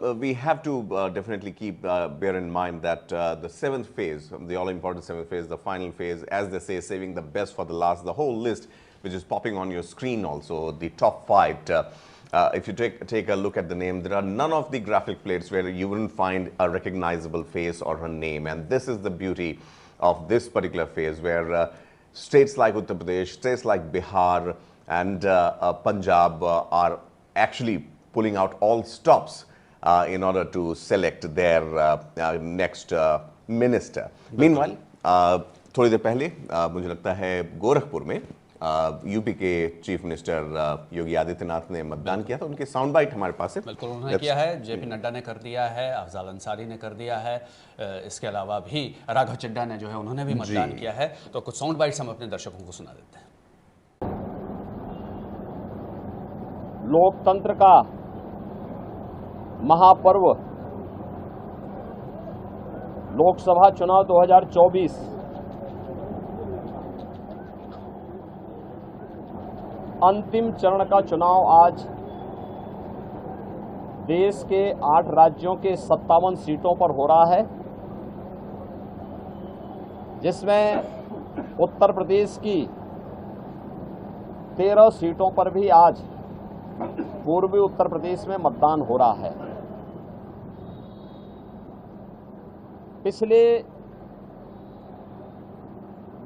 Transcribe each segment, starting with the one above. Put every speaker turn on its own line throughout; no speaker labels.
We have to definitely keep bear in mind that the seventh phase, the all-important seventh phase, the final phase, as they say, saving the best for the last. The whole list, which is popping on your screen, also the top five. If you take a look at the name, there are none of the graphic plates where you wouldn't find a recognizable face or her name, and this is the beauty of this particular phase, where states like Uttar Pradesh, states like Bihar, and Punjab are actually pulling out all stops in order to select their next minister. Meanwhile, थोड़ी देर पहले मुझे लगता है गोरखपुर में UP के chief minister Yogi Adityanath ने मतदान किया था। उनके साउंड बाइट हमारे पास है।
बिल्कुल उन्होंने किया है, जेपी नड्डा ने कर दिया है, अफजाल अंसारी ने कर दिया है, इसके अलावा भी राघव चड्ढा ने जो है उन्होंने भी मतदान किया है। तो कुछ साउंड बाइट्स हम अपने दर्शकों को सुना देते हैं।
लोकतंत्र का महापर्व लोकसभा चुनाव 2024 अंतिम चरण का चुनाव आज देश के 8 राज्यों के 57 सीटों पर हो रहा है, जिसमें उत्तर प्रदेश की 13 सीटों पर भी आज पूर्वी उत्तर प्रदेश में मतदान हो रहा है। पिछले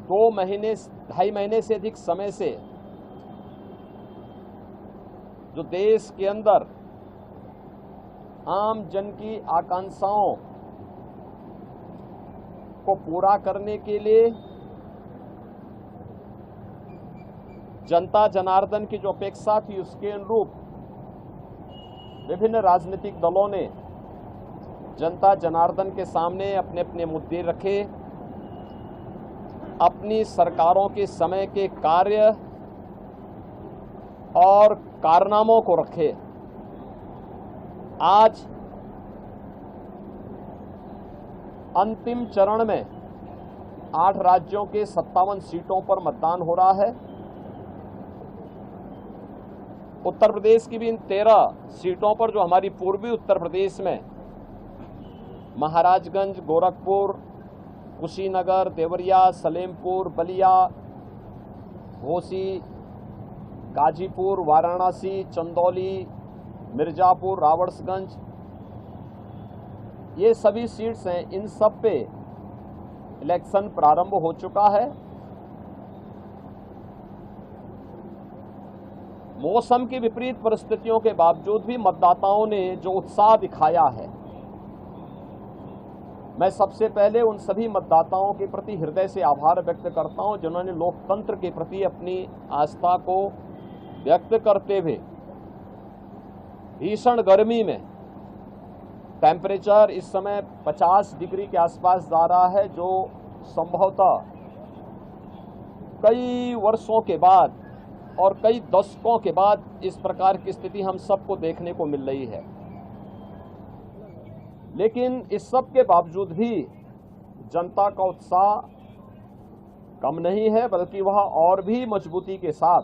2.5 महीने से अधिक समय से जो देश के अंदर आम जन की आकांक्षाओं को पूरा करने के लिए जनता जनार्दन की जो अपेक्षा थी उसके अनुरूप विभिन्न राजनीतिक दलों ने जनता जनार्दन के सामने अपने अपने मुद्दे रखे, अपनी सरकारों के समय के कार्य और कारनामों को रखे। आज अंतिम चरण में 8 राज्यों के 57 सीटों पर मतदान हो रहा है। उत्तर प्रदेश की भी इन 13 सीटों पर जो हमारी पूर्वी उत्तर प्रदेश में महाराजगंज, गोरखपुर, कुशीनगर, देवरिया, सलेमपुर, बलिया, घोसी, गाजीपुर, वाराणसी, चंदौली, मिर्जापुर, रावड़सगंज, ये सभी सीट्स हैं। इन सब पे इलेक्शन प्रारंभ हो चुका है। मौसम की विपरीत परिस्थितियों के बावजूद भी मतदाताओं ने जो उत्साह दिखाया है, मैं सबसे पहले उन सभी मतदाताओं के प्रति हृदय से आभार व्यक्त करता हूं जिन्होंने लोकतंत्र के प्रति अपनी आस्था को व्यक्त करते हुए भीषण गर्मी में, टेम्परेचर इस समय 50 डिग्री के आसपास जा रहा है, जो संभवतः कई वर्षों के बाद और कई दशकों के बाद इस प्रकार की स्थिति हम सबको देखने को मिल रही है। लेकिन इस सब के बावजूद भी जनता का उत्साह कम नहीं है, बल्कि वह और भी मजबूती के साथ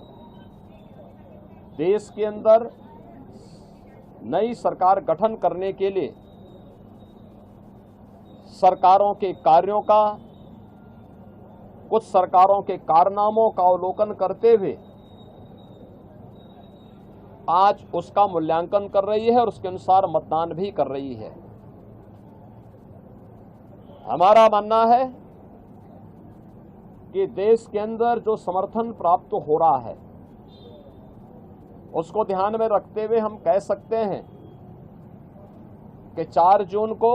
देश के अंदर नई सरकार गठन करने के लिए सरकारों के कार्यों का, कुछ सरकारों के कारनामों का अवलोकन करते हुए आज उसका मूल्यांकन कर रही है और उसके अनुसार मतदान भी कर रही है। हमारा मानना है कि देश के अंदर जो समर्थन प्राप्त हो रहा है उसको ध्यान में रखते हुए हम कह सकते हैं कि 4 जून को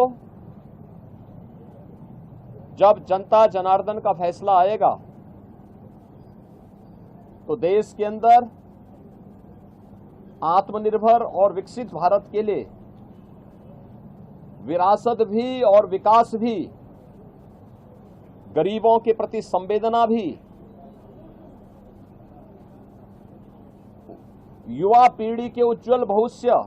जब जनता जनार्दन का फैसला आएगा तो देश के अंदर आत्मनिर्भर और विकसित भारत के लिए विरासत भी और विकास भी, गरीबों के प्रति संवेदना भी, युवा पीढ़ी के उज्जवल भविष्य,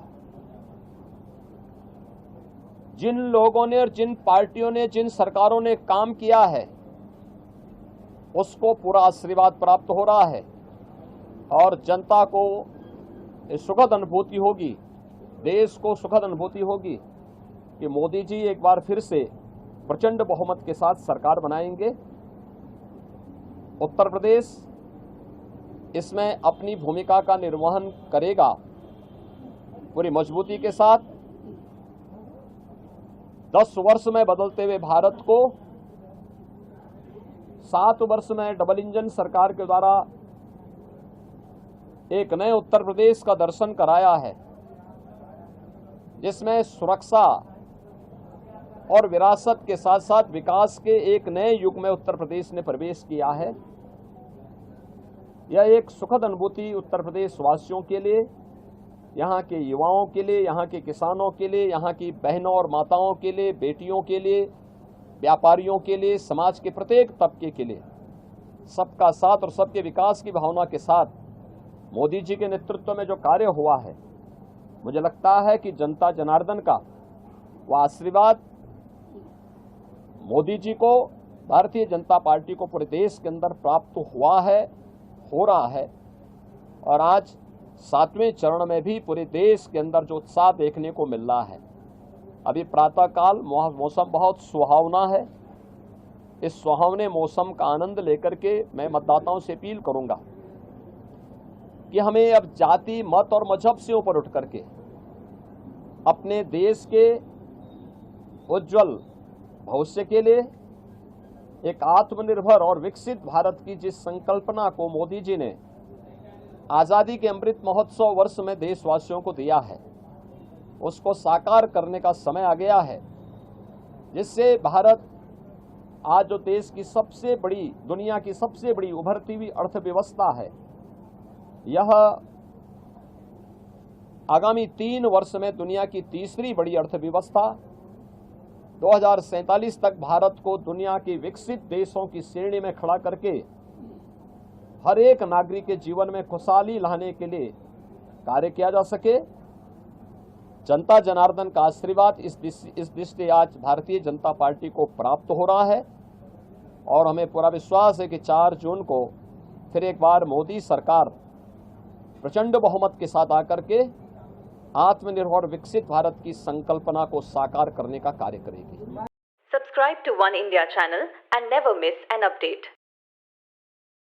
जिन लोगों ने और जिन पार्टियों ने, जिन सरकारों ने काम किया है उसको पूरा आशीर्वाद प्राप्त हो रहा है और जनता को सुखद अनुभूति होगी देश को सुखद अनुभूति होगी कि मोदी जी एक बार फिर से प्रचंड बहुमत के साथ सरकार बनाएंगे। उत्तर प्रदेश इसमें अपनी भूमिका का निर्वहन करेगा पूरी मजबूती के साथ। 10 वर्ष में बदलते हुए भारत को 7 वर्ष में डबल इंजन सरकार के द्वारा एक नए उत्तर प्रदेश का दर्शन कराया है, जिसमें सुरक्षा और विरासत के साथ साथ विकास के एक नए युग में उत्तर प्रदेश ने प्रवेश किया है। यह एक सुखद अनुभूति उत्तर प्रदेश वासियों के लिए, यहाँ के युवाओं के लिए, यहाँ के किसानों के लिए, यहाँ की बहनों और माताओं के लिए, बेटियों के लिए, व्यापारियों के लिए, समाज के प्रत्येक तबके के लिए सबका साथ और सबके विकास की भावना के साथ मोदी जी के नेतृत्व में जो कार्य हुआ है, मुझे लगता है कि जनता जनार्दन का वह आशीर्वाद मोदी जी को, भारतीय जनता पार्टी को पूरे देश के अंदर प्राप्त हुआ है, हो रहा है। और आज 7वें चरण में भी पूरे देश के अंदर जो उत्साह देखने को मिल रहा है। अभी प्रातःकाल मौसम बहुत सुहावना है। इस सुहावने मौसम का आनंद लेकर के मैं मतदाताओं से अपील करूंगा कि हमें अब जाति, मत और मजहब से ऊपर उठ करके अपने देश के उज्जवल भविष्य के लिए एक आत्मनिर्भर और विकसित भारत की जिस संकल्पना को मोदी जी ने आज़ादी के अमृत महोत्सव वर्ष में देशवासियों को दिया है, उसको साकार करने का समय आ गया है, जिससे भारत आज जो देश की सबसे बड़ी, दुनिया की सबसे बड़ी उभरती हुई अर्थव्यवस्था है, यह आगामी 3 वर्ष में दुनिया की तीसरी बड़ी अर्थव्यवस्था 2047 तक भारत को दुनिया के विकसित देशों की श्रेणी में खड़ा करके हर एक नागरिक के जीवन में खुशहाली लाने के लिए कार्य किया जा सके। जनता जनार्दन का आशीर्वाद इस दृष्टि आज भारतीय जनता पार्टी को प्राप्त हो रहा है और हमें पूरा विश्वास है कि 4 जून को फिर एक बार मोदी सरकार प्रचंड बहुमत के साथ आकर के आत्मनिर्भर विकसित भारत की संकल्पना को साकार करने का कार्य करेगी।
Subscribe to One India channel and never miss an update.